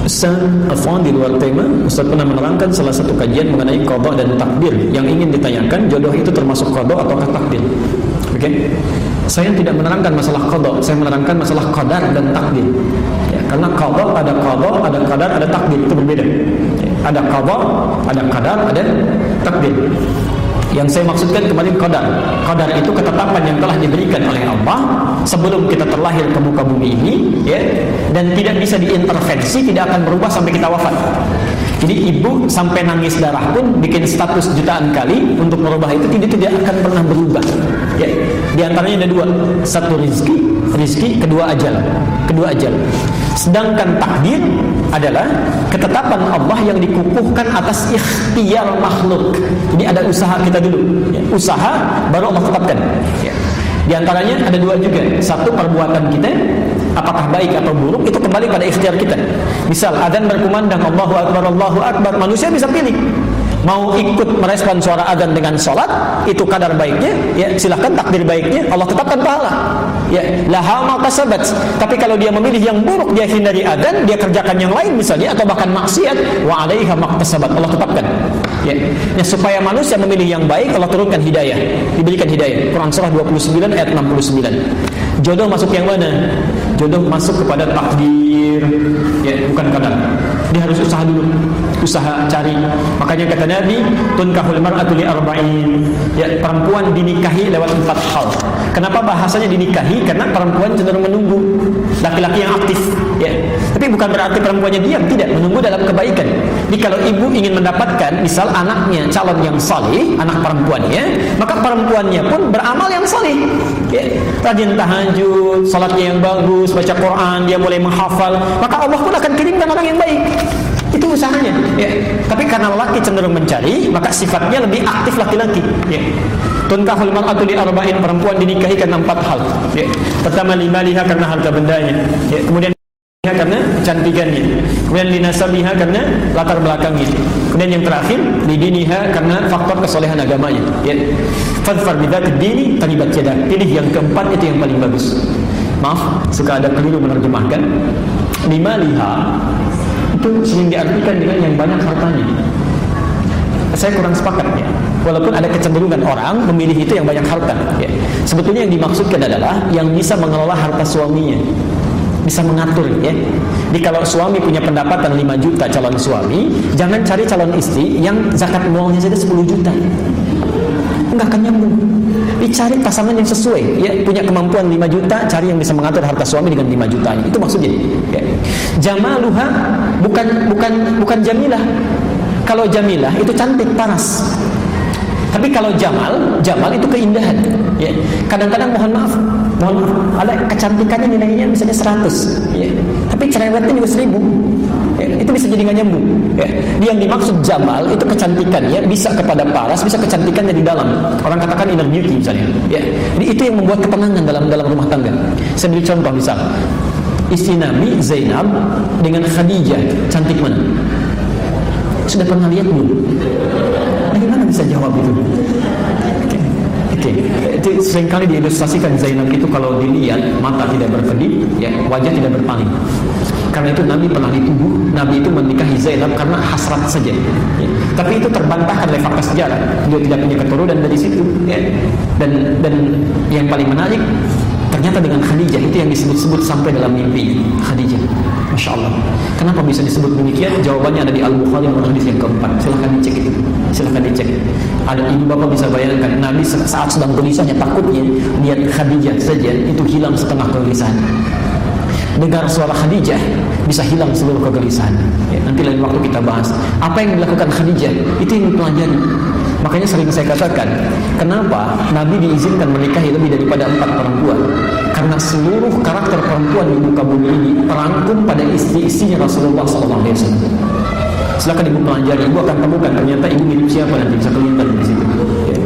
Ustaz, afwan di luar tema, Ustaz pernah menerangkan salah satu kajian mengenai qada dan takdir. Yang ingin ditanyakan, jodoh itu termasuk qada ataukah takdir? Oke. Saya tidak menerangkan masalah qada, saya menerangkan masalah qadar dan takdir. Ya, karena qada, ada qadar, ada takdir, itu berbeda. Ya, ada qada, ada qadar, ada takdir. Yang saya maksudkan kemarin qadar. Qadar itu ketetapan yang telah diberikan oleh Allah sebelum kita terlahir ke muka bumi ini, ya, dan tidak bisa diintervensi, tidak akan berubah sampai kita wafat. Jadi ibu sampai nangis darah pun bikin status jutaan kali untuk merubah itu tidak akan pernah berubah. Ya, di antaranya ada dua, satu rizki, kedua ajal. Sedangkan takdir adalah ketetapan Allah yang dikukuhkan atas ikhtiar makhluk. Jadi ada usaha kita dulu, ya. Usaha baru Allah tetapkan, ya. Di antaranya ada dua juga. Satu, perbuatan kita apakah baik atau buruk itu kembali pada ikhtiar kita. Misal adzan berkumandang Allahu Akbar, manusia bisa pilih mau ikut merespon suara adzan dengan sholat, itu kadar baiknya, ya silahkan, takdir baiknya Allah tetapkan pahala, ya laha ma kasabat. Tapi kalau dia memilih yang buruk, dia hindari adzan, dia kerjakan yang lain misalnya, atau bahkan maksiat, wa 'alaiha maktasabat, Allah tetapkan, ya. Ya, supaya manusia memilih yang baik, Allah turunkan hidayah, diberikan hidayah. Quran surah 29 ayat 69. Jodoh masuk yang mana? Jodoh masuk kepada takdir, ya, bukan kadar. Dia harus usaha dulu, usaha cari. Makanya kata Nabi, tunkahul mar'atu li arba'in, ya, perempuan dinikahi lewat 4 hal. Kenapa bahasanya dinikahi? Karena perempuan cenderung menunggu laki-laki yang aktif, ya. Tapi bukan berarti perempuannya diam, tidak, menunggu dalam kebaikan. Jadi kalau ibu ingin mendapatkan misal anaknya calon yang saleh, anak perempuannya, maka perempuannya pun beramal yang saleh, ya. Rajin tahajud, salatnya yang bagus, baca Quran, dia mulai menghafal, maka Allah pun akan kirimkan orang yang baik. Itu usahanya, ya. Tapi karena laki cenderung mencari, maka sifatnya lebih aktif laki-laki, ya. Tunkahul mar'atu li arba'in, perempuan dinikahi karena 4 hal, ya. Pertama, limaliha, karena harta bendanya, ya. Kemudian karena cantikannya, kemudian linasabiha, karena latar belakangnya, kemudian yang terakhir lidiniha, karena faktor kesolehan agamanya, ya. Fadfar bidzatid dini taribat yadak, pilih yang keempat, itu yang paling bagus. Maaf, suka ada keliru menerjemahkan. Limaliha itu sering diartikan dengan yang banyak hartanya. Saya kurang sepakat, ya. Walaupun ada kecenderungan orang memilih itu yang banyak harta, ya. Sebetulnya yang dimaksudkan adalah yang bisa mengelola harta suaminya, bisa mengatur, ya. Jadi kalau suami punya pendapatan 5 juta calon suami, jangan cari calon istri yang zakat mualnya saja 10 juta. Enggak akan nyambung. Dicari pasangan yang sesuai, ya, punya kemampuan 5 juta, cari yang bisa mengatur harta suami dengan 5 jutanya. Itu maksudnya, ya. Jamaluha bukan jamilah. Kalau jamilah itu cantik, paras. Tapi kalau jamal itu keindahan, ya. Kadang-kadang mohon maaf, ada kecantikannya nilainya misalnya 100, ya. Tapi cerewetnya juga 1000, ya. Itu bisa jadi nggak nyambung, ya. Yang dimaksud jamal itu kecantikan, ya, bisa kepada paras, bisa kecantikannya di dalam. Orang katakan inner beauty misalnya, ya. Jadi itu yang membuat ketenangan dalam rumah tangga. Saya beri contoh, misal istri Nabi Zainab dengan Khadijah, cantik mana? Sudah pernah lihat belum? Bagaimana bisa jawab itu? Oke. Itu seringkali diilustrasikan Zainab itu kalau dilihat mata tidak berkedip, ya, wajah tidak berpaling. Karena itu Nabi pernah dituduh, Nabi itu menikahi Zainab karena hasrat saja, ya. Tapi itu terbantahkan oleh fakta sejarah. Dia tidak punya keturunan dari situ, ya. Dan yang paling menarik, ternyata dengan Khadijah itu yang disebut-sebut sampai dalam mimpi Khadijah. Masya Allah. Kenapa bisa disebut demikian? Jawabannya ada di Al-Bukhari nomor hadis yang keempat. Silahkan dicek itu. Silahkan dicek. Ada ibu bapak bisa bayangkan, Nabi saat sedang gelisahnya, takutnya lihat Khadijah saja itu hilang setengah kegelisahan. Dengar suara Khadijah bisa hilang seluruh kegelisahan, ya. Nanti lain waktu kita bahas apa yang dilakukan Khadijah, itu yang dipelajari. Makanya sering saya katakan, kenapa Nabi diizinkan menikahi lebih daripada 4 perempuan? Karena seluruh karakter perempuan di muka bumi ini terangkum pada istri-istrinya Rasulullah SAW. Silakan ibu pelajari, ibu akan temukan ternyata ibu mirip siapa, nanti bisa kelihatan di situ, ya.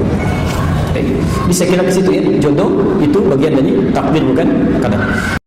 Bisa kira ke situ, ya. Jodoh itu bagian dari takdir, bukan kadar.